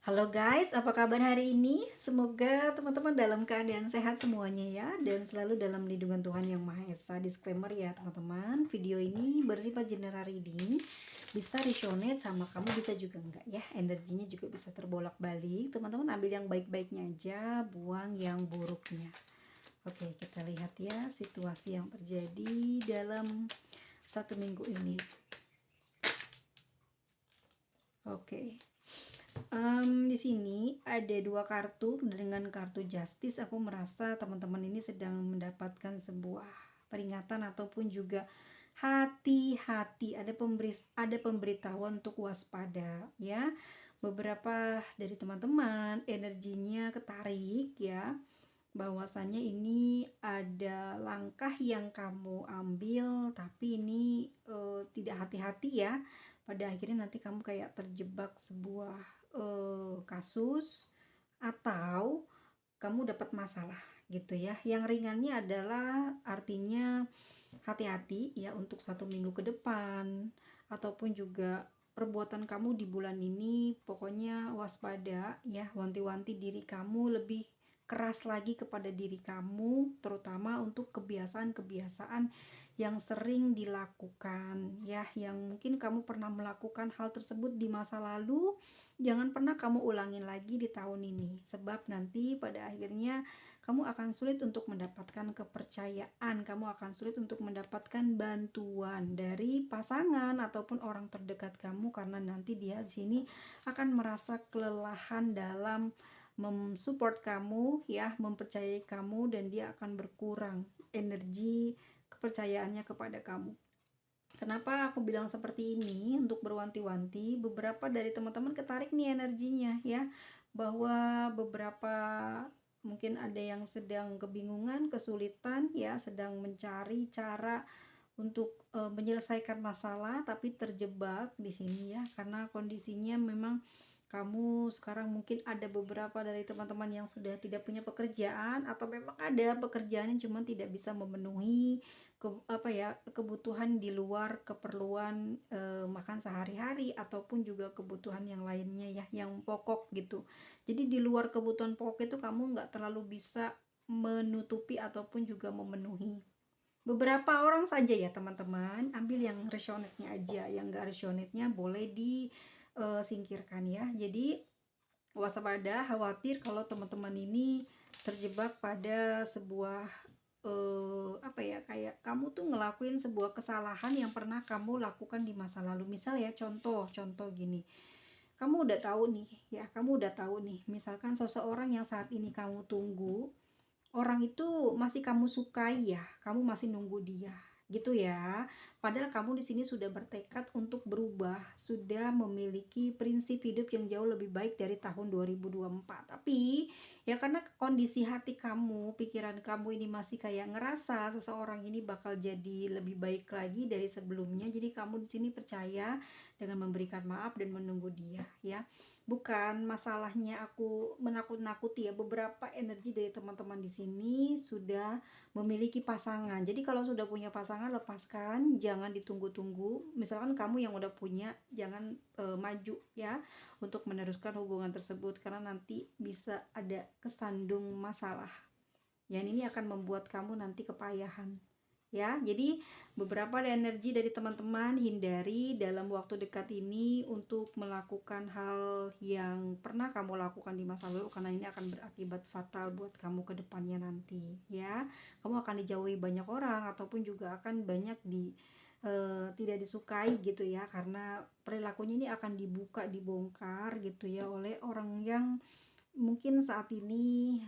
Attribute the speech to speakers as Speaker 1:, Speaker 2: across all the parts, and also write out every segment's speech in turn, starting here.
Speaker 1: Halo guys, apa kabar hari ini? Semoga teman-teman dalam keadaan sehat semuanya ya, dan selalu dalam lindungan Tuhan Yang Maha Esa. Disclaimer ya teman-teman, video ini bersifat general reading, bisa resonate sama kamu, bisa juga enggak ya, energinya juga bisa terbolak-balik. Teman-teman ambil yang baik-baiknya aja, buang yang buruknya. Oke, kita lihat ya situasi yang terjadi dalam satu minggu ini. Oke. Di sini ada dua kartu. Dengan kartu Justice, aku merasa teman-teman ini sedang mendapatkan sebuah peringatan ataupun juga hati-hati. Ada pemberitahuan untuk waspada ya. Beberapa dari teman-teman energinya ketarik ya, bahwasannya ini ada langkah yang kamu ambil tapi ini tidak hati-hati ya. Pada akhirnya nanti kamu kayak terjebak sebuah kasus, atau kamu dapat masalah gitu ya. Yang ringannya adalah artinya hati-hati ya untuk satu minggu ke depan, ataupun juga perbuatan kamu di bulan ini, pokoknya waspada ya, wanti-wanti diri kamu lebih keras lagi kepada diri kamu, terutama untuk kebiasaan-kebiasaan yang sering dilakukan ya, yang mungkin kamu pernah melakukan hal tersebut di masa lalu, jangan pernah kamu ulangin lagi di tahun ini, sebab nanti pada akhirnya kamu akan sulit untuk mendapatkan kepercayaan, kamu akan sulit untuk mendapatkan bantuan dari pasangan ataupun orang terdekat kamu, karena nanti dia di sini akan merasa kelelahan dalam mensupport kamu ya, mempercayai kamu, dan dia akan berkurang energi kepercayaannya kepada kamu. Kenapa aku bilang seperti ini? Untuk berwanti-wanti, beberapa dari teman-teman ketarik nih energinya ya, bahwa beberapa mungkin ada yang sedang kebingungan, kesulitan ya, sedang mencari cara untuk menyelesaikan masalah tapi terjebak di sini ya, karena kondisinya memang kamu sekarang mungkin ada beberapa dari teman-teman yang sudah tidak punya pekerjaan, atau memang ada pekerjaan yang cuma tidak bisa memenuhi kebutuhan di luar keperluan makan sehari-hari, ataupun juga kebutuhan yang lainnya ya, yang pokok gitu. Jadi di luar kebutuhan pokok itu kamu nggak terlalu bisa menutupi ataupun juga memenuhi. Beberapa orang saja ya teman-teman, ambil yang resonate-nya aja, yang gak resonate-nya boleh disingkirkan ya. Jadi waspada, khawatir kalau teman-teman ini terjebak pada sebuah kayak kamu tuh ngelakuin sebuah kesalahan yang pernah kamu lakukan di masa lalu. Misal ya, contoh gini, kamu udah tahu nih ya, misalkan seseorang yang saat ini kamu tunggu, orang itu masih kamu sukai ya, kamu masih nunggu dia, gitu ya. Padahal kamu di sini sudah bertekad untuk berubah, sudah memiliki prinsip hidup yang jauh lebih baik dari tahun 2024. Tapi ya karena kondisi hati kamu, pikiran kamu ini masih kayak ngerasa seseorang ini bakal jadi lebih baik lagi dari sebelumnya. Jadi kamu di sini percaya dengan memberikan maaf dan menunggu dia ya. Bukan masalahnya aku menakut-nakuti ya, beberapa energi dari teman-teman di sini sudah memiliki pasangan. Jadi kalau sudah punya pasangan, lepaskan, jangan ditunggu-tunggu. Misalkan kamu yang udah punya, jangan maju ya untuk meneruskan hubungan tersebut, karena nanti bisa ada kesandung masalah. Yang ini akan membuat kamu nanti kepayahan. Ya, jadi beberapa energi dari teman-teman, hindari dalam waktu dekat ini untuk melakukan hal yang pernah kamu lakukan di masa lalu, karena ini akan berakibat fatal buat kamu ke depannya nanti ya. Kamu akan dijauhi banyak orang, ataupun juga akan banyak tidak disukai gitu ya, karena perilakunya ini akan dibongkar gitu ya oleh orang yang mungkin saat ini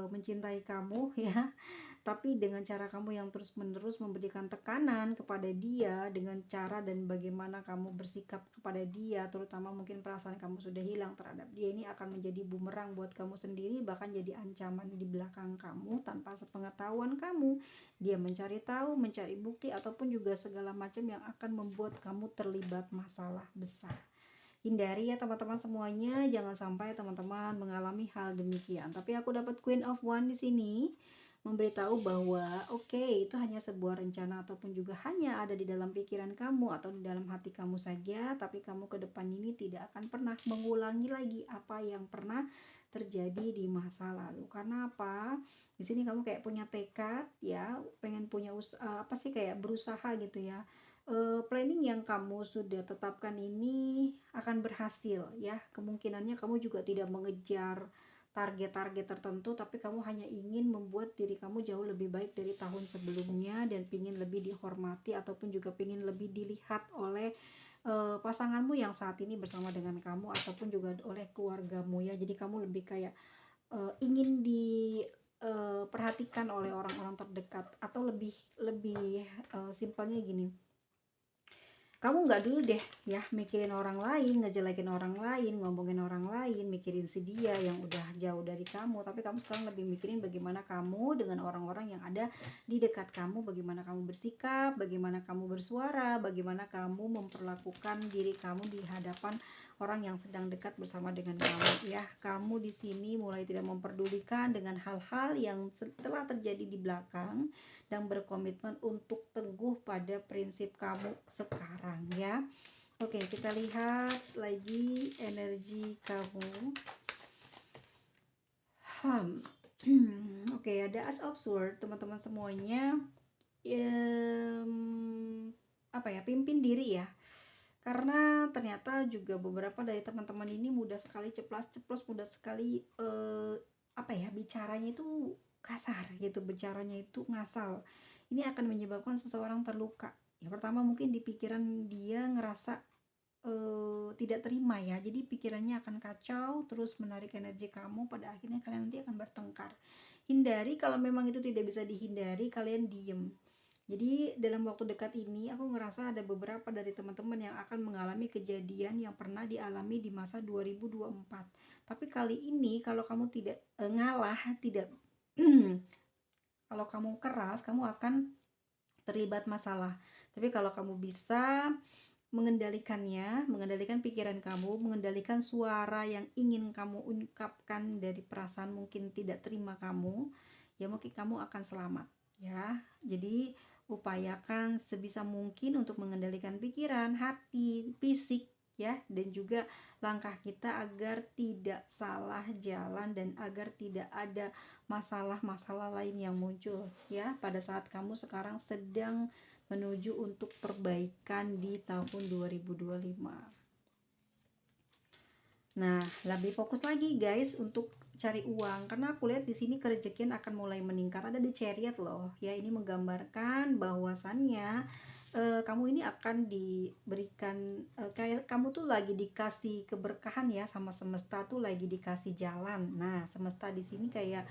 Speaker 1: mencintai kamu ya, tapi dengan cara kamu yang terus-menerus memberikan tekanan kepada dia, dengan cara dan bagaimana kamu bersikap kepada dia, terutama mungkin perasaan kamu sudah hilang terhadap dia, ini akan menjadi bumerang buat kamu sendiri, bahkan jadi ancaman di belakang kamu tanpa sepengetahuan kamu. Dia mencari tahu, mencari bukti, ataupun juga segala macam yang akan membuat kamu terlibat masalah besar. Hindari ya teman-teman semuanya, jangan sampai teman-teman mengalami hal demikian. Tapi aku dapat Queen of Wand di sini. memberitahu bahwa oke, itu hanya sebuah rencana ataupun juga hanya ada di dalam pikiran kamu atau di dalam hati kamu saja, tapi kamu ke depan ini tidak akan pernah mengulangi lagi apa yang pernah terjadi di masa lalu. Karena apa? Di sini kamu kayak punya tekad ya, pengen punya apa sih, kayak berusaha gitu ya. Planning yang kamu sudah tetapkan ini akan berhasil ya. Kemungkinannya kamu juga tidak mengejar target-target tertentu, tapi kamu hanya ingin membuat diri kamu jauh lebih baik dari tahun sebelumnya dan ingin lebih dihormati ataupun juga ingin lebih dilihat oleh pasanganmu yang saat ini bersama dengan kamu ataupun juga oleh keluargamu ya. Jadi kamu lebih kayak ingin diperhatikan oleh orang-orang terdekat, atau lebih lebih simpelnya gini, kamu nggak dulu deh ya mikirin orang lain, ngejelekin orang lain, ngomongin orang lain, mikirin si dia yang udah jauh dari kamu, tapi kamu sekarang lebih mikirin bagaimana kamu dengan orang-orang yang ada di dekat kamu, bagaimana kamu bersikap, bagaimana kamu bersuara, bagaimana kamu memperlakukan diri kamu di hadapan orang yang sedang dekat bersama dengan kamu ya. Kamu di sini mulai tidak memperdulikan dengan hal-hal yang telah terjadi di belakang dan berkomitmen untuk teguh pada prinsip kamu sekarang ya. Oke, kita lihat lagi energi kamu. Oke, ada As of Swords, teman-teman semuanya. Apa ya, pimpin diri ya. Karena ternyata juga beberapa dari teman-teman ini mudah sekali ceplas-ceplos, mudah sekali apa ya, bicaranya itu kasar gitu, bicaranya itu ngasal. Ini akan menyebabkan seseorang terluka. Ya pertama mungkin di pikiran dia ngerasa tidak terima ya. Jadi pikirannya akan kacau, terus menarik energi kamu, pada akhirnya kalian nanti akan bertengkar. Hindari, kalau memang itu tidak bisa dihindari, kalian diem. Jadi dalam waktu dekat ini aku ngerasa ada beberapa dari teman-teman yang akan mengalami kejadian yang pernah dialami di masa 2024. Tapi kali ini kalau kamu tidak ngalah, tidak kalau kamu keras, kamu akan terlibat masalah. Tapi kalau kamu bisa mengendalikannya, mengendalikan pikiran kamu, mengendalikan suara yang ingin kamu ungkapkan dari perasaan mungkin tidak terima kamu, ya mungkin kamu akan selamat ya. Jadi upayakan sebisa mungkin untuk mengendalikan pikiran, hati, fisik ya, dan juga langkah kita agar tidak salah jalan dan agar tidak ada masalah-masalah lain yang muncul ya pada saat kamu sekarang sedang menuju untuk perbaikan di tahun 2025. Nah, lebih fokus lagi guys untuk cari uang, karena aku lihat di sini kerejekian akan mulai meningkat. Ada di Chariot loh. Ya, ini menggambarkan bahwasannya kamu ini akan diberikan kayak kamu tuh lagi dikasih keberkahan ya sama semesta, tuh lagi dikasih jalan. Nah, semesta di sini kayak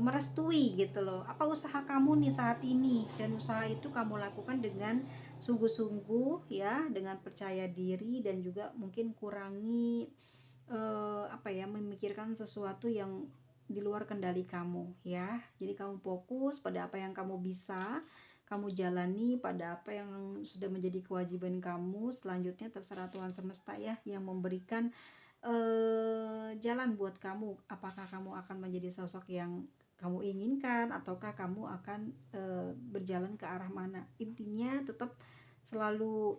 Speaker 1: merestui gitu loh apa usaha kamu nih saat ini, dan usaha itu kamu lakukan dengan sungguh-sungguh ya, dengan percaya diri, dan juga mungkin kurangi apa ya, memikirkan sesuatu yang di luar kendali kamu ya. Jadi kamu fokus pada apa yang kamu bisa kamu jalani, pada apa yang sudah menjadi kewajiban kamu. Selanjutnya terserah Tuhan semesta ya yang memberikan jalan buat kamu. Apakah kamu akan menjadi sosok yang kamu inginkan, ataukah kamu akan berjalan ke arah mana. Intinya tetap selalu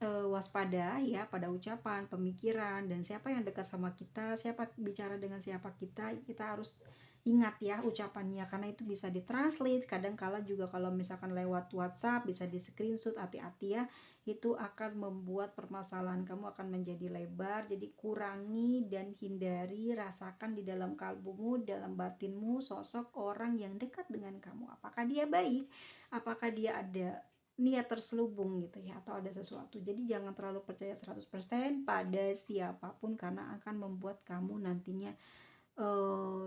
Speaker 1: waspada ya pada ucapan, pemikiran, dan siapa yang dekat sama kita, siapa bicara dengan siapa kita harus ingat ya ucapannya, karena itu bisa ditranslate. Kadang kala juga kalau misalkan lewat WhatsApp bisa di screenshot, hati-hati ya, itu akan membuat permasalahan kamu akan menjadi lebar. Jadi kurangi dan hindari, rasakan di dalam kalbumu, dalam batinmu sosok orang yang dekat dengan kamu. Apakah dia baik? Apakah dia ada niat terselubung gitu ya, atau ada sesuatu. Jadi jangan terlalu percaya 100% pada siapapun, karena akan membuat kamu nantinya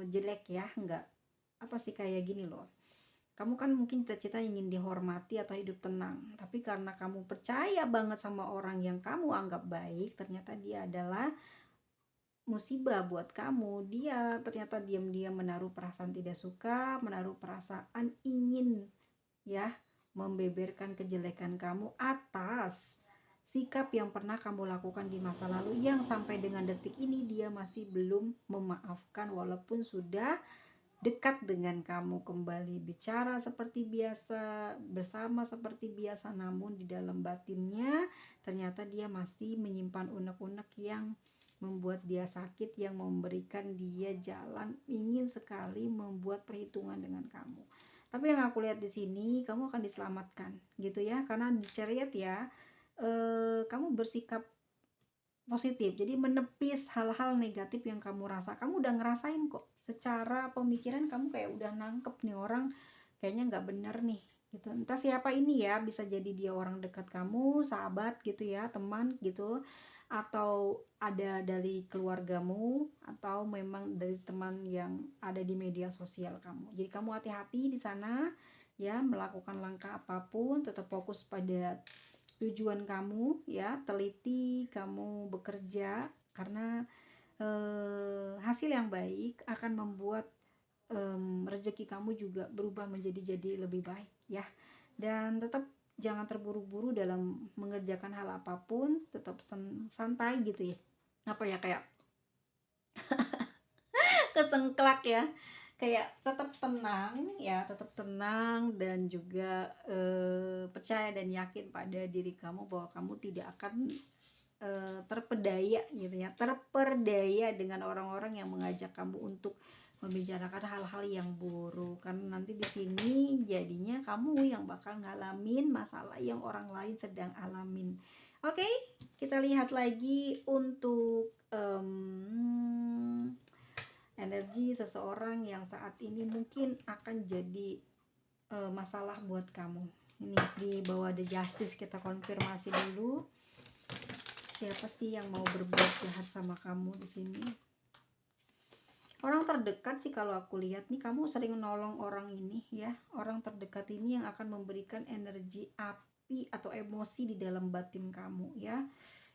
Speaker 1: jelek ya. Enggak, apa sih, kayak gini loh, kamu kan mungkin cita-cita ingin dihormati atau hidup tenang, tapi karena kamu percaya banget sama orang yang kamu anggap baik, ternyata dia adalah musibah buat kamu. Dia ternyata diam-diam menaruh perasaan tidak suka, menaruh perasaan ingin ya membeberkan kejelekan kamu atas sikap yang pernah kamu lakukan di masa lalu, yang sampai dengan detik ini dia masih belum memaafkan, walaupun sudah dekat dengan kamu kembali, bicara seperti biasa, bersama seperti biasa, namun di dalam batinnya ternyata dia masih menyimpan unek-unek yang membuat dia sakit, yang memberikan dia jalan ingin sekali membuat perhitungan dengan kamu. Tapi yang aku lihat di sini, kamu akan diselamatkan gitu ya, karena di chariot ya, kamu bersikap positif, jadi menepis hal-hal negatif yang kamu rasa. Kamu udah ngerasain kok, secara pemikiran kamu kayak udah nangkep nih orang kayaknya nggak bener nih gitu. Entah siapa ini ya, bisa jadi dia orang dekat kamu, sahabat gitu ya, teman gitu, atau ada dari keluargamu, atau memang dari teman yang ada di media sosial kamu. Jadi kamu hati-hati di sana ya, melakukan langkah apapun tetap fokus pada tujuan kamu ya, teliti kamu bekerja, karena hasil yang baik akan membuat rezeki kamu juga berubah menjadi lebih baik ya. Dan tetap jangan terburu-buru dalam mengerjakan hal apapun, tetap santai gitu ya, apa ya, kayak kesengklak ya, kayak tetap tenang ya, tetap tenang, dan juga percaya dan yakin pada diri kamu bahwa kamu tidak akan terpedaya gitu ya, terperdaya dengan orang-orang yang mengajak kamu untuk membicarakan hal-hal yang buruk, karena nanti di sini jadinya kamu yang bakal ngalamin masalah yang orang lain sedang alamin. Oke, kita lihat lagi untuk energi seseorang yang saat ini mungkin akan jadi masalah buat kamu. Ini di bawah The Justice, kita konfirmasi dulu siapa sih yang mau berbuat jahat sama kamu di sini. Orang terdekat sih kalau aku lihat nih, kamu sering nolong orang ini ya. Orang terdekat ini yang akan memberikan energi api atau emosi di dalam batin kamu ya.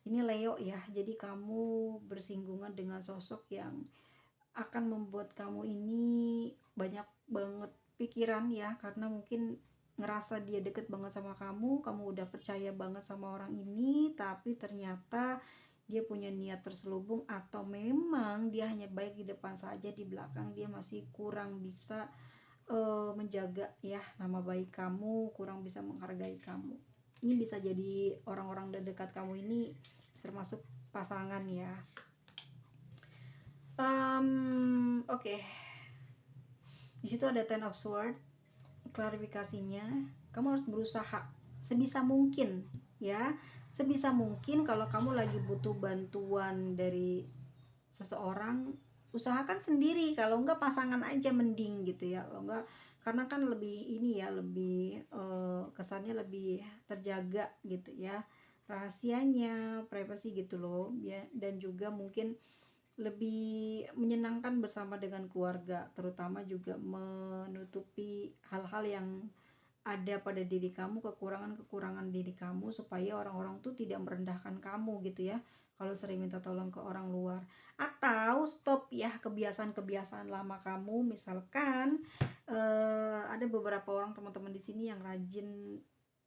Speaker 1: Ini Leo ya, jadi kamu bersinggungan dengan sosok yang akan membuat kamu ini banyak banget pikiran ya, karena mungkin ngerasa dia deket banget sama kamu udah percaya banget sama orang ini, tapi ternyata dia punya niat terselubung, atau memang dia hanya baik di depan saja, di belakang dia masih kurang bisa menjaga ya nama baik kamu, kurang bisa menghargai kamu. Ini bisa jadi orang-orang terdekat kamu ini termasuk pasangan ya. Oke. Di situ ada Ten of Swords. Klarifikasinya, kamu harus berusaha sebisa mungkin ya, sebisa mungkin kalau kamu lagi butuh bantuan dari seseorang, usahakan sendiri, kalau enggak pasangan aja mending gitu ya. Kalau enggak, karena kan lebih ini ya, lebih kesannya lebih terjaga gitu ya, rahasianya, privasi gitu loh ya. Dan juga mungkin lebih menyenangkan bersama dengan keluarga, terutama juga menutupi hal-hal yang ada pada diri kamu, kekurangan-kekurangan diri kamu, supaya orang-orang tuh tidak merendahkan kamu gitu ya kalau sering minta tolong ke orang luar. Atau stop ya kebiasaan-kebiasaan lama kamu, misalkan ada beberapa orang teman-teman di sini yang rajin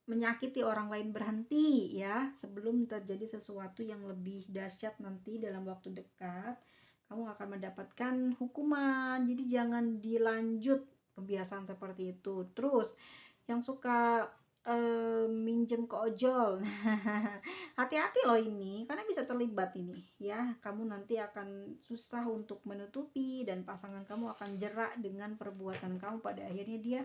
Speaker 1: menyakiti orang lain, berhenti ya sebelum terjadi sesuatu yang lebih dahsyat nanti dalam waktu dekat. Kamu akan mendapatkan hukuman, jadi jangan dilanjut kebiasaan seperti itu. Terus yang suka minjem ke ojol, hati-hati loh ini, karena bisa terlibat ini ya. Kamu nanti akan susah untuk menutupi, dan pasangan kamu akan jerak dengan perbuatan kamu. Pada akhirnya dia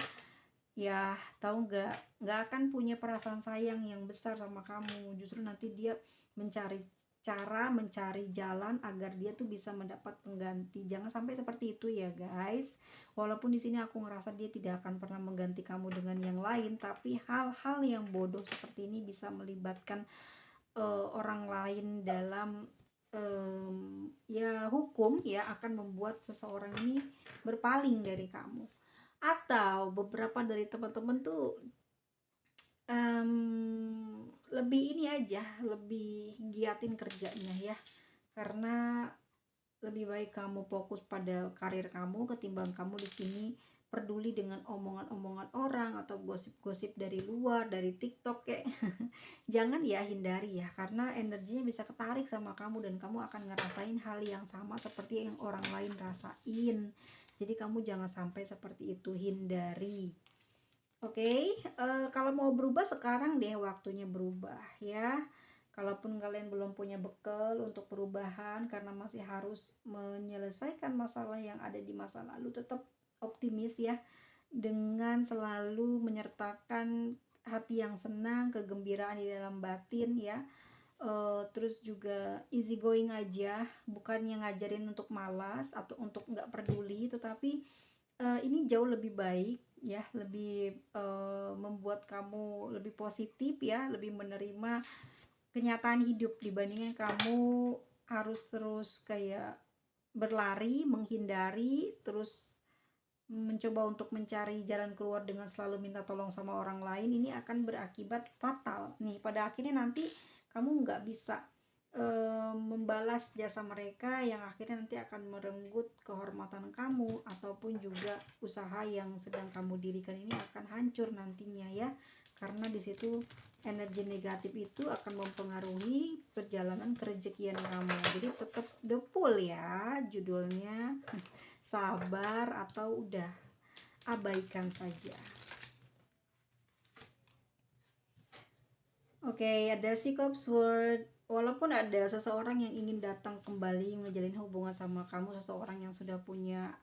Speaker 1: ya, tahu nggak akan punya perasaan sayang yang besar sama kamu. Justru nanti dia mencari cara, mencari jalan agar dia tuh bisa mendapat pengganti. Jangan sampai seperti itu ya guys. Walaupun di sini aku ngerasa dia tidak akan pernah mengganti kamu dengan yang lain, tapi hal-hal yang bodoh seperti ini bisa melibatkan orang lain dalam ya hukum ya, akan membuat seseorang ini berpaling dari kamu. Atau beberapa dari teman-teman tuh lebih ini aja, lebih giatin kerjanya ya, karena lebih baik kamu fokus pada karir kamu ketimbang kamu di sini peduli dengan omongan-omongan orang atau gosip-gosip dari luar, dari TikTok kayak. Jangan ya, hindari ya, karena energinya bisa ketarik sama kamu dan kamu akan ngerasain hal yang sama seperti yang orang lain rasain. Jadi kamu jangan sampai seperti itu, hindari. Oke, kalau mau berubah sekarang deh waktunya berubah ya. Kalaupun kalian belum punya bekal untuk perubahan karena masih harus menyelesaikan masalah yang ada di masa lalu, tetap optimis ya, dengan selalu menyertakan hati yang senang, kegembiraan di dalam batin ya. Terus juga easy going aja, bukannya ngajarin untuk malas atau untuk nggak peduli, tetapi ini jauh lebih baik ya, lebih membuat kamu lebih positif ya, lebih menerima kenyataan hidup dibandingkan kamu harus terus kayak berlari, menghindari, terus mencoba untuk mencari jalan keluar dengan selalu minta tolong sama orang lain. Ini akan berakibat fatal nih, pada akhirnya nanti kamu nggak bisa membalas jasa mereka, yang akhirnya nanti akan merenggut kehormatan kamu, ataupun juga usaha yang sedang kamu dirikan ini akan hancur nantinya ya, karena disitu energi negatif itu akan mempengaruhi perjalanan kerejekian kamu. Jadi tetap depul ya judulnya, sabar atau udah abaikan saja. Oke, ada Cyclops word. Walaupun ada seseorang yang ingin datang kembali ngejalin hubungan sama kamu, seseorang yang sudah punya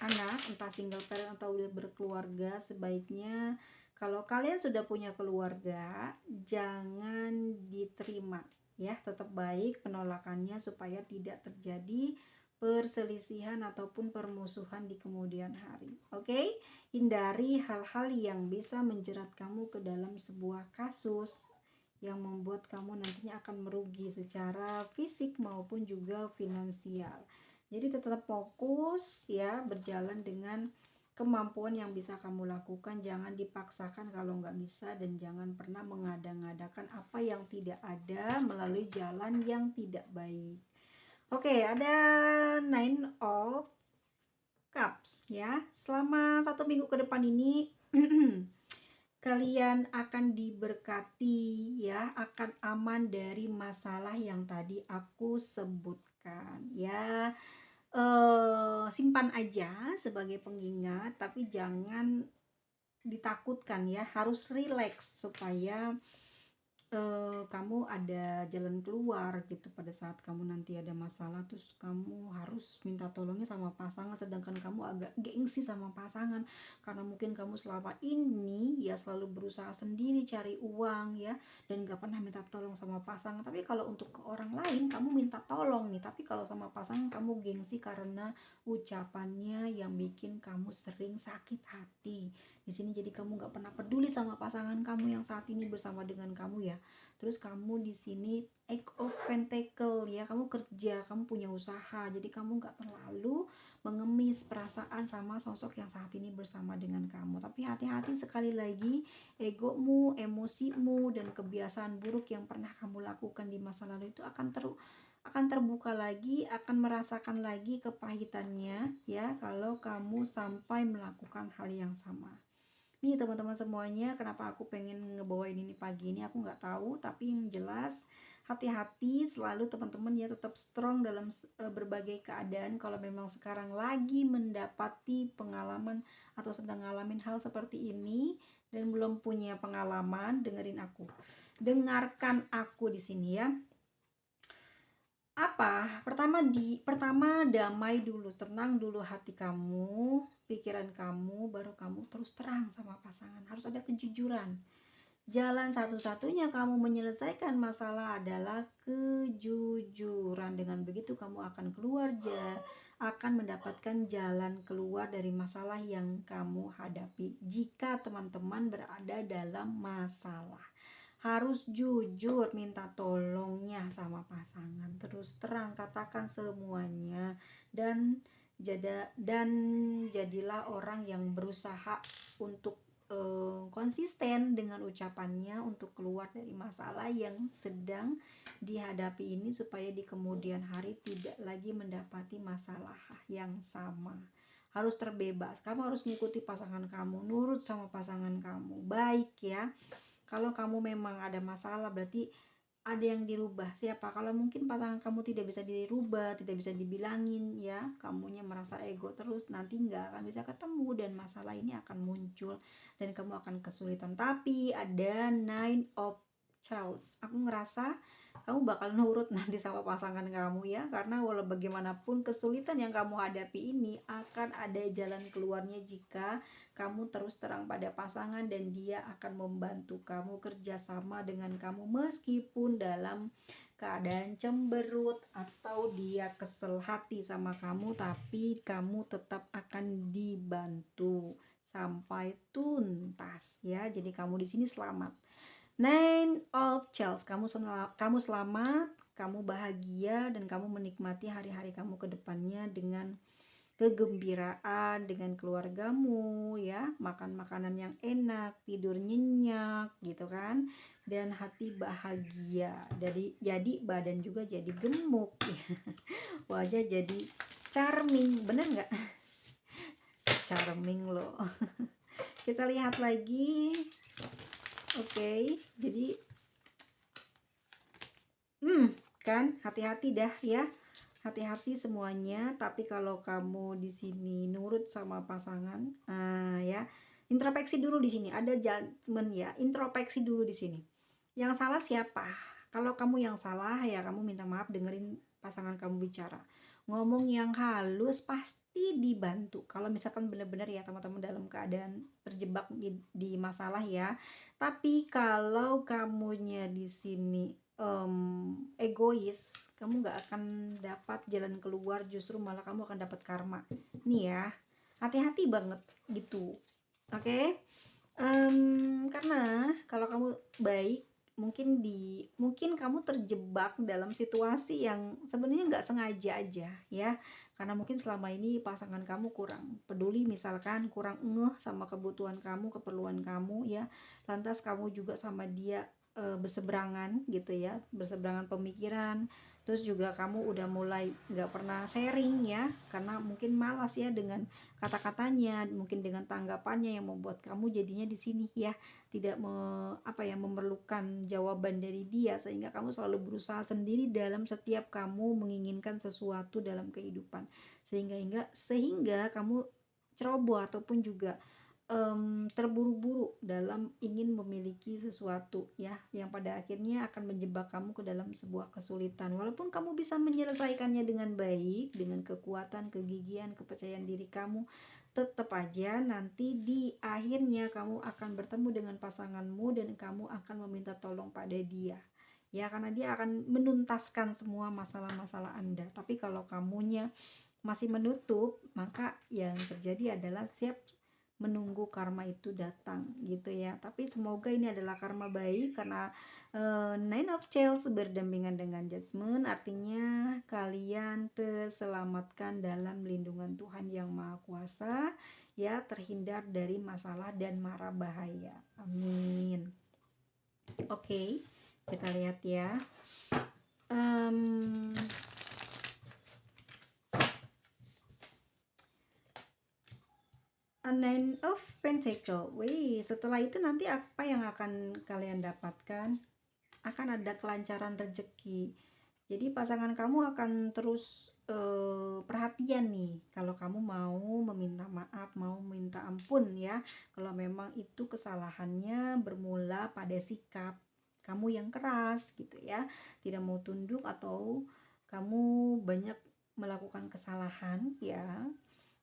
Speaker 1: anak, entah single parent atau udah berkeluarga, sebaiknya kalau kalian sudah punya keluarga, jangan diterima ya, tetap baik penolakannya supaya tidak terjadi perselisihan ataupun permusuhan di kemudian hari. Oke, hindari hal-hal yang bisa menjerat kamu ke dalam sebuah kasus yang membuat kamu nantinya akan merugi secara fisik maupun juga finansial. Jadi tetap fokus ya, berjalan dengan kemampuan yang bisa kamu lakukan, jangan dipaksakan kalau nggak bisa, dan jangan pernah mengada-ngadakan apa yang tidak ada melalui jalan yang tidak baik. Oke, ada Nine of Cups ya. Selama 1 minggu ke depan ini kalian akan diberkati ya, akan aman dari masalah yang tadi aku sebutkan ya. Simpan aja sebagai pengingat, tapi jangan ditakutkan ya, harus rileks supaya kamu ada jalan keluar gitu. Pada saat kamu nanti ada masalah, terus kamu harus minta tolongnya sama pasangan, sedangkan kamu agak gengsi sama pasangan karena mungkin kamu selama ini ya selalu berusaha sendiri cari uang ya, dan gak pernah minta tolong sama pasangan. Tapi kalau untuk ke orang lain kamu minta tolong nih, tapi kalau sama pasangan kamu gengsi karena ucapannya yang bikin kamu sering sakit hati di sini. Jadi kamu gak pernah peduli sama pasangan kamu yang saat ini bersama dengan kamu ya. Terus kamu di sini Eight of Pentacle ya, kamu kerja, kamu punya usaha, jadi kamu nggak terlalu mengemis perasaan sama sosok yang saat ini bersama dengan kamu. Tapi hati-hati sekali lagi, egomu, emosimu, dan kebiasaan buruk yang pernah kamu lakukan di masa lalu itu akan terbuka lagi, akan merasakan lagi kepahitannya ya kalau kamu sampai melakukan hal yang sama. Nih teman-teman semuanya, kenapa aku pengen ngebawain ini pagi ini aku nggak tahu, tapi yang jelas hati-hati selalu teman-teman ya, tetap strong dalam berbagai keadaan. Kalau memang sekarang lagi mendapati pengalaman atau sedang ngalamin hal seperti ini dan belum punya pengalaman, dengarkan aku di sini ya. Pertama damai dulu, tenang dulu hati kamu, pikiran kamu, baru kamu terus terang sama pasangan. Harus ada kejujuran. Jalan satu-satunya kamu menyelesaikan masalah adalah kejujuran. Dengan begitu kamu akan akan mendapatkan jalan keluar dari masalah yang kamu hadapi. Jika teman-teman berada dalam masalah, harus jujur minta tolongnya sama pasangan, terus terang katakan semuanya, dan jadilah orang yang berusaha untuk konsisten dengan ucapannya untuk keluar dari masalah yang sedang dihadapi ini, supaya di kemudian hari tidak lagi mendapati masalah yang sama. Harus terbebas, kamu harus mengikuti pasangan kamu, nurut sama pasangan kamu, baik ya. Kalau kamu memang ada masalah, berarti ada yang dirubah. Siapa? Kalau mungkin pasangan kamu tidak bisa dirubah, tidak bisa dibilangin ya, kamunya merasa ego terus, nanti nggak akan bisa ketemu dan masalah ini akan muncul dan kamu akan kesulitan. Tapi ada Nine of Chalice. Aku ngerasa kamu bakal nurut nanti sama pasangan kamu ya, karena walau bagaimanapun kesulitan yang kamu hadapi ini akan ada jalan keluarnya jika kamu terus terang pada pasangan dan dia akan membantu kamu kerjasama dengan kamu meskipun dalam keadaan cemberut atau dia kesel hati sama kamu, tapi kamu tetap akan dibantu sampai tuntas ya. Jadi kamu di sini selamat. Nine of Chalice, kamu selamat, kamu bahagia dan kamu menikmati hari-hari kamu ke depannya dengan kegembiraan dengan keluargamu ya, makan makanan yang enak, tidur nyenyak gitu kan, dan hati bahagia. Jadi badan juga jadi gemuk ya. Wajah jadi charming, bener nggak? Charming loh. Kita lihat lagi. Oke, jadi kan hati-hati dah ya. Hati-hati semuanya, tapi kalau kamu di sini nurut sama pasangan, ya, introspeksi dulu di sini. Ada judgment ya, introspeksi dulu di sini. Yang salah siapa? Kalau kamu yang salah ya kamu minta maaf, dengerin pasangan kamu bicara. Ngomong yang halus pasti dibantu. Kalau misalkan benar-benar ya teman-teman dalam keadaan terjebak di masalah ya. Tapi kalau kamunya di sini egois, kamu nggak akan dapat jalan keluar, justru malah kamu akan dapat karma nih ya. Hati-hati banget gitu, oke? Karena kalau kamu baik, mungkin kamu terjebak dalam situasi yang sebenarnya nggak sengaja aja ya, karena mungkin selama ini pasangan kamu kurang peduli, misalkan kurang ngeh sama kebutuhan kamu, keperluan kamu ya, lantas kamu juga sama dia berseberangan gitu ya, berseberangan pemikiran. Terus juga kamu udah mulai nggak pernah sharing ya, karena mungkin malas ya dengan kata-katanya, mungkin dengan tanggapannya yang membuat kamu jadinya di sini ya tidak memerlukan jawaban dari dia, sehingga kamu selalu berusaha sendiri dalam setiap kamu menginginkan sesuatu dalam kehidupan, sehingga kamu ceroboh ataupun juga terburu-buru dalam ingin memiliki sesuatu ya, yang pada akhirnya akan menjebak kamu ke dalam sebuah kesulitan. Walaupun kamu bisa menyelesaikannya dengan baik, dengan kekuatan, kegigihan, kepercayaan diri kamu, tetap aja nanti di akhirnya kamu akan bertemu dengan pasanganmu dan kamu akan meminta tolong pada dia ya, karena dia akan menuntaskan semua masalah-masalah Anda. Tapi kalau kamunya masih menutup, maka yang terjadi adalah siap menunggu karma itu datang gitu ya. Tapi semoga ini adalah karma baik, karena Nine of Chalice berdampingan dengan Judgment, artinya kalian terselamatkan dalam lindungan Tuhan yang Maha Kuasa ya, terhindar dari masalah dan mara bahaya. Amin. Oke, kita lihat ya. A Nine of Pentacle. Wih, setelah itu nanti apa yang akan kalian dapatkan? Akan ada kelancaran rezeki. Jadi pasangan kamu akan terus perhatian nih kalau kamu mau meminta maaf, mau minta ampun ya, kalau memang itu kesalahannya bermula pada sikap kamu yang keras gitu ya, tidak mau tunduk atau kamu banyak melakukan kesalahan ya.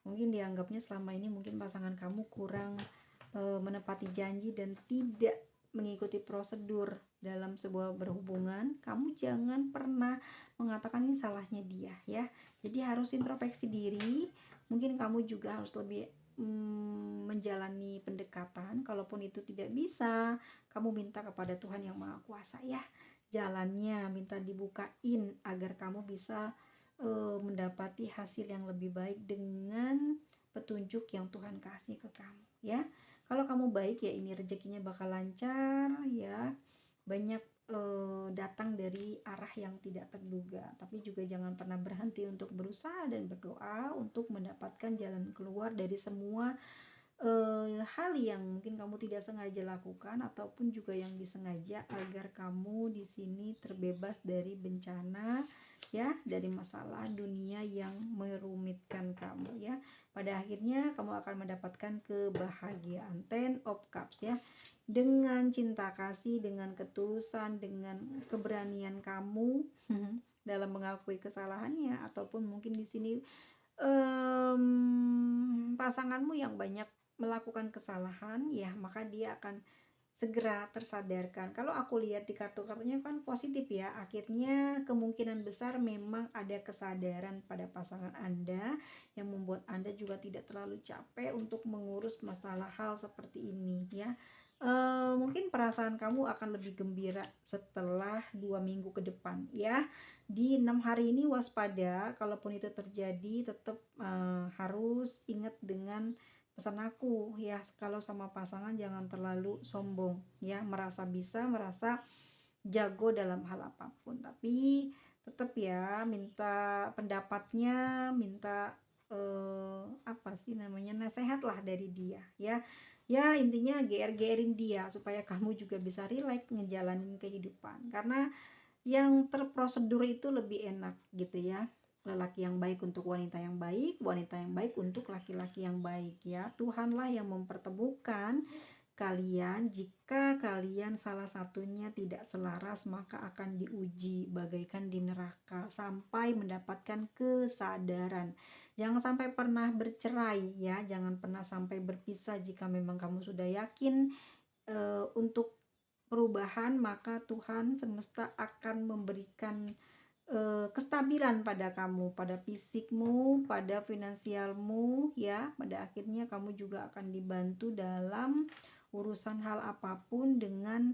Speaker 1: Mungkin dianggapnya selama ini mungkin pasangan kamu kurang menepati janji dan tidak mengikuti prosedur dalam sebuah berhubungan. Kamu jangan pernah mengatakan ini salahnya dia ya. Jadi harus introspeksi diri. Mungkin kamu juga harus lebih menjalani pendekatan. Kalaupun itu tidak bisa, kamu minta kepada Tuhan yang Maha Kuasa ya, jalannya minta dibukain agar kamu bisa mendapati hasil yang lebih baik dengan petunjuk yang Tuhan kasih ke kamu ya. Kalau kamu baik ya, ini rezekinya bakal lancar ya, banyak datang dari arah yang tidak terduga. Tapi juga jangan pernah berhenti untuk berusaha dan berdoa untuk mendapatkan jalan keluar dari semua hal yang mungkin kamu tidak sengaja lakukan ataupun juga yang disengaja agar kamu di sini terbebas dari bencana ya, dari masalah dunia yang merumitkan kamu ya. Pada akhirnya kamu akan mendapatkan kebahagiaan. Ten of Cups ya. Dengan cinta kasih, dengan ketulusan, dengan keberanian kamu dalam mengakui kesalahannya, ataupun mungkin di sini pasanganmu yang banyak melakukan kesalahan ya, maka dia akan segera tersadarkan. Kalau aku lihat di kartu-kartunya kan positif ya, akhirnya kemungkinan besar memang ada kesadaran pada pasangan Anda yang membuat Anda juga tidak terlalu capek untuk mengurus masalah hal seperti ini ya. Mungkin perasaan kamu akan lebih gembira setelah 2 minggu ke depan ya. Di 6 hari ini waspada, kalaupun itu terjadi tetap harus ingat dengan pesan aku ya, kalau sama pasangan jangan terlalu sombong ya, merasa bisa, merasa jago dalam hal apapun, tapi tetap ya minta pendapatnya, minta apa sih namanya, nasihat lah dari dia ya. Ya intinya GR-GRin dia supaya kamu juga bisa rileks ngejalanin kehidupan, karena yang terprosedur itu lebih enak gitu ya. Lelaki yang baik untuk wanita yang baik untuk laki-laki yang baik ya. Tuhanlah yang mempertemukan kalian. Jika kalian salah satunya tidak selaras, maka akan diuji bagaikan di neraka sampai mendapatkan kesadaran. Jangan sampai pernah bercerai ya, jangan pernah sampai berpisah. Jika memang kamu sudah yakin untuk perubahan, maka Tuhan semesta akan memberikan kestabilan pada kamu, pada fisikmu, pada finansialmu ya. Pada akhirnya kamu juga akan dibantu dalam urusan hal apapun dengan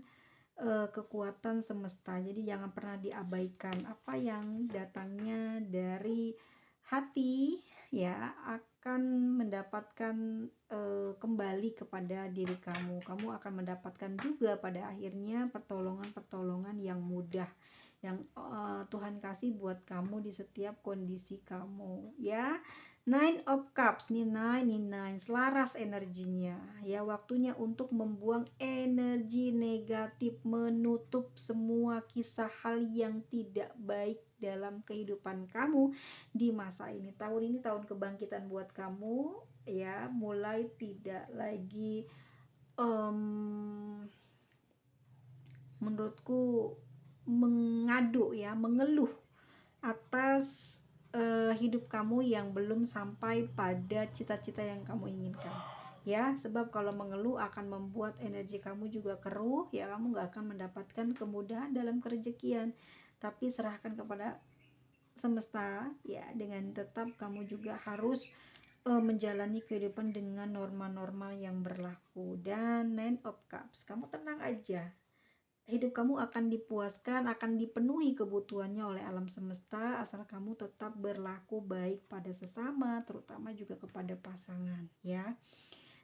Speaker 1: kekuatan semesta. Jadi jangan pernah diabaikan. Apa yang datangnya dari hati ya akan mendapatkan kembali kepada diri kamu. Kamu akan mendapatkan juga pada akhirnya pertolongan-pertolongan yang mudah yang Tuhan kasih buat kamu di setiap kondisi kamu ya. Nine of Cups nih, nine selaras energinya ya. Waktunya untuk membuang energi negatif, menutup semua kisah hal yang tidak baik dalam kehidupan kamu di masa ini. Tahun ini tahun kebangkitan buat kamu ya, mulai tidak lagi menurutku mengadu ya, mengeluh atas hidup kamu yang belum sampai pada cita-cita yang kamu inginkan ya. Sebab kalau mengeluh akan membuat energi kamu juga keruh ya, kamu gak akan mendapatkan kemudahan dalam kerejekian. Tapi serahkan kepada semesta ya, dengan tetap kamu juga harus menjalani kehidupan dengan norma-norma yang berlaku. Dan Nine of Cups, kamu tenang aja, hidup kamu akan dipuaskan, akan dipenuhi kebutuhannya oleh alam semesta, asal kamu tetap berlaku baik pada sesama, terutama juga kepada pasangan ya.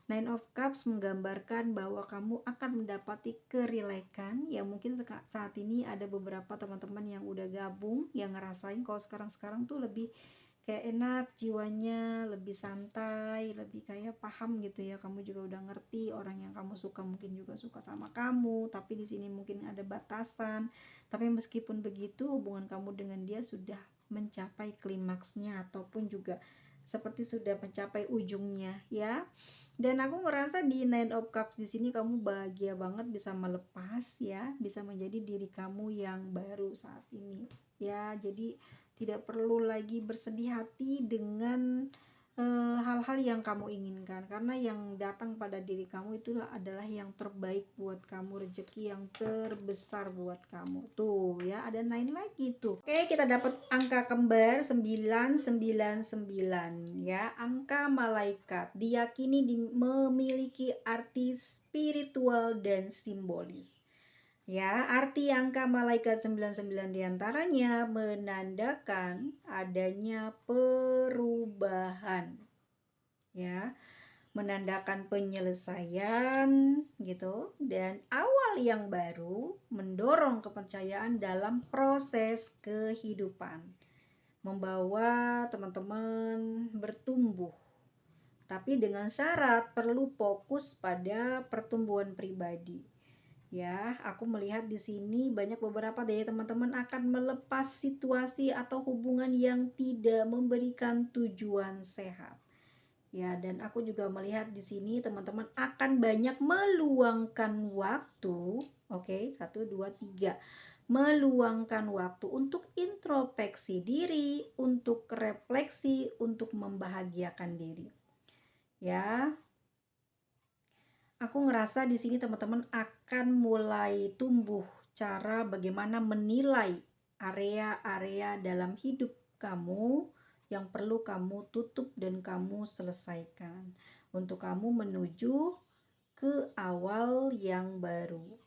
Speaker 1: Nine of Cups menggambarkan bahwa kamu akan mendapati kerilekan ya. Mungkin saat ini ada beberapa teman-teman yang udah gabung yang ngerasain kalau sekarang tuh lebih kayak enak jiwanya, lebih santai, lebih kayak paham gitu ya. Kamu juga udah ngerti orang yang kamu suka mungkin juga suka sama kamu, tapi di sini mungkin ada batasan. Tapi meskipun begitu, hubungan kamu dengan dia sudah mencapai klimaksnya ataupun juga seperti sudah mencapai ujungnya ya. Dan aku ngerasa di Nine of Cups di sini kamu bahagia banget bisa melepas ya, bisa menjadi diri kamu yang baru saat ini ya. Jadi tidak perlu lagi bersedih hati dengan hal-hal yang kamu inginkan, karena yang datang pada diri kamu itulah adalah yang terbaik buat kamu, rezeki yang terbesar buat kamu. Tuh ya, ada 9 lagi tuh. Oke, kita dapat angka kembar 999 ya. Angka malaikat diyakini memiliki arti spiritual dan simbolis. Ya, arti angka malaikat 99 diantaranya menandakan adanya perubahan. Ya, menandakan penyelesaian gitu, dan awal yang baru, mendorong kepercayaan dalam proses kehidupan, membawa teman-teman bertumbuh tapi dengan syarat perlu fokus pada pertumbuhan pribadi. Ya, aku melihat di sini banyak beberapa dari teman-teman akan melepas situasi atau hubungan yang tidak memberikan tujuan sehat. Ya, dan aku juga melihat di sini teman-teman akan banyak meluangkan waktu. Oke, 1, 2, 3. Meluangkan waktu untuk introspeksi diri, untuk refleksi, untuk membahagiakan diri. Ya, aku ngerasa di sini teman-teman akan mulai tumbuh cara bagaimana menilai area-area dalam hidup kamu yang perlu kamu tutup dan kamu selesaikan untuk kamu menuju ke awal yang baru.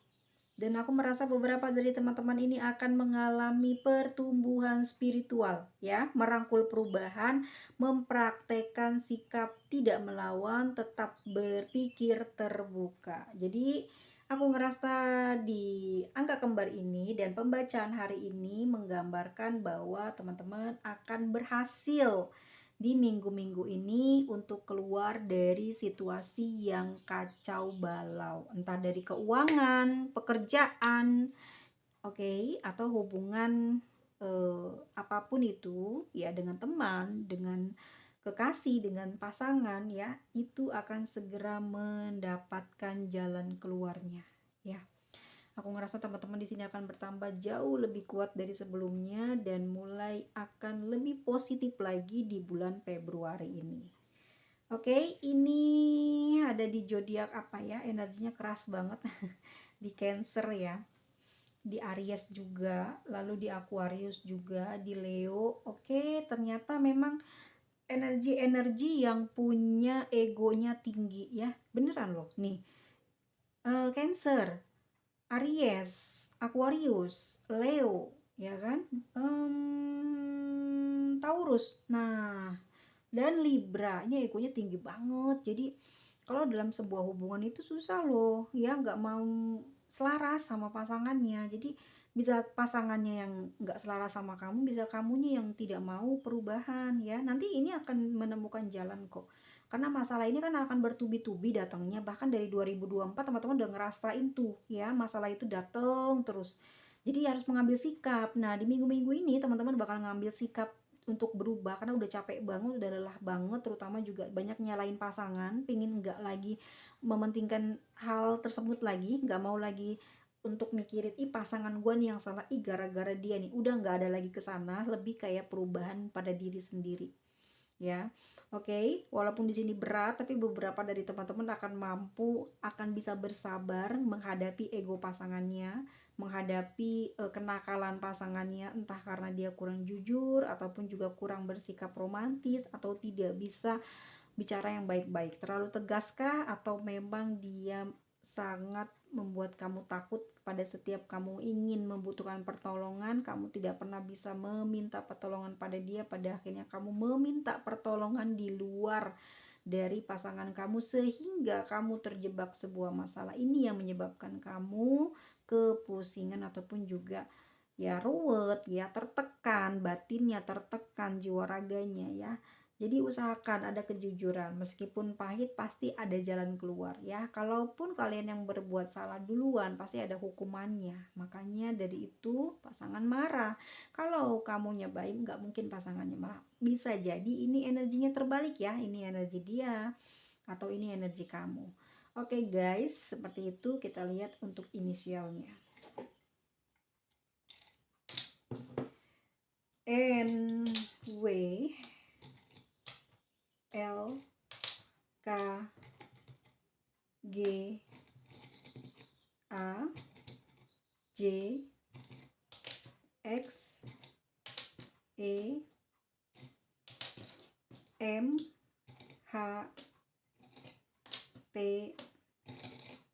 Speaker 1: Dan aku merasa beberapa dari teman-teman ini akan mengalami pertumbuhan spiritual, ya, merangkul perubahan, mempraktekkan sikap tidak melawan, tetap berpikir terbuka. Jadi, aku ngerasa di angka kembar ini dan pembacaan hari ini menggambarkan bahwa teman-teman akan berhasil di minggu-minggu ini untuk keluar dari situasi yang kacau balau, entah dari keuangan, pekerjaan, oke, atau hubungan apapun itu, ya, dengan teman, dengan kekasih, dengan pasangan, ya, itu akan segera mendapatkan jalan keluarnya, ya. Aku ngerasa teman-teman di sini akan bertambah jauh lebih kuat dari sebelumnya dan mulai akan lebih positif lagi di bulan Februari ini. Oke, ini ada di zodiak apa ya? Energinya keras banget. Di Cancer ya. Di Aries juga, lalu di Aquarius juga, di Leo. Oke, ternyata memang energi-energi yang punya egonya tinggi ya. Beneran loh. Nih, Cancer, Aries, Aquarius, Leo, ya kan? Taurus. Nah, dan Libra, ini egonya tinggi banget. Jadi kalau dalam sebuah hubungan itu susah loh, ya, nggak mau selaras sama pasangannya. Jadi bisa pasangannya yang nggak selaras sama kamu, bisa kamunya yang tidak mau perubahan, ya. Nanti ini akan menemukan jalan kok. Karena masalah ini kan akan bertubi-tubi datangnya, bahkan dari 2024 teman-teman udah ngerasain tuh, ya, masalah itu datang terus. Jadi harus mengambil sikap. Nah, di minggu-minggu ini teman-teman bakal ngambil sikap untuk berubah karena udah capek banget, udah lelah banget, terutama juga banyak nyalain pasangan, pingin nggak lagi mementingkan hal tersebut lagi, nggak mau lagi untuk mikirin ih pasangan gue nih yang salah, ih gara-gara dia nih, udah nggak ada lagi ke sana, lebih kayak perubahan pada diri sendiri, ya. Oke, walaupun di sini berat, tapi beberapa dari teman-teman akan mampu, akan bisa bersabar menghadapi ego pasangannya, menghadapi kenakalan pasangannya, entah karena dia kurang jujur ataupun juga kurang bersikap romantis atau tidak bisa bicara yang baik-baik. Terlalu tegaskah atau memang dia sangat membuat kamu takut pada setiap kamu ingin membutuhkan pertolongan, kamu tidak pernah bisa meminta pertolongan pada dia, pada akhirnya kamu meminta pertolongan di luar dari pasangan kamu sehingga kamu terjebak sebuah masalah. Ini yang menyebabkan kamu kepusingan ataupun juga ya ruwet, ya, tertekan, batinnya tertekan, jiwa raganya, ya. Jadi usahakan ada kejujuran, meskipun pahit pasti ada jalan keluar, ya. Kalaupun kalian yang berbuat salah duluan pasti ada hukumannya. Makanya dari itu pasangan marah. Kalau kamunya baik nggak mungkin pasangannya marah. Bisa jadi ini energinya terbalik ya, ini energi dia atau ini energi kamu. Oke guys, seperti itu kita lihat untuk inisialnya. N, W, L, K, G, A, J, X, E, M, H, T,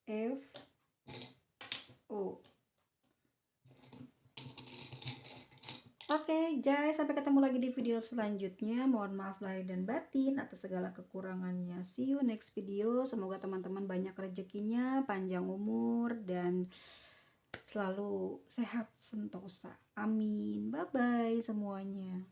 Speaker 1: F, O. Oke guys, sampai ketemu lagi di video selanjutnya. Mohon maaf lahir dan batin atas segala kekurangannya. See you next video. Semoga teman-teman banyak rezekinya, panjang umur, dan selalu sehat sentosa. Amin. Bye-bye semuanya.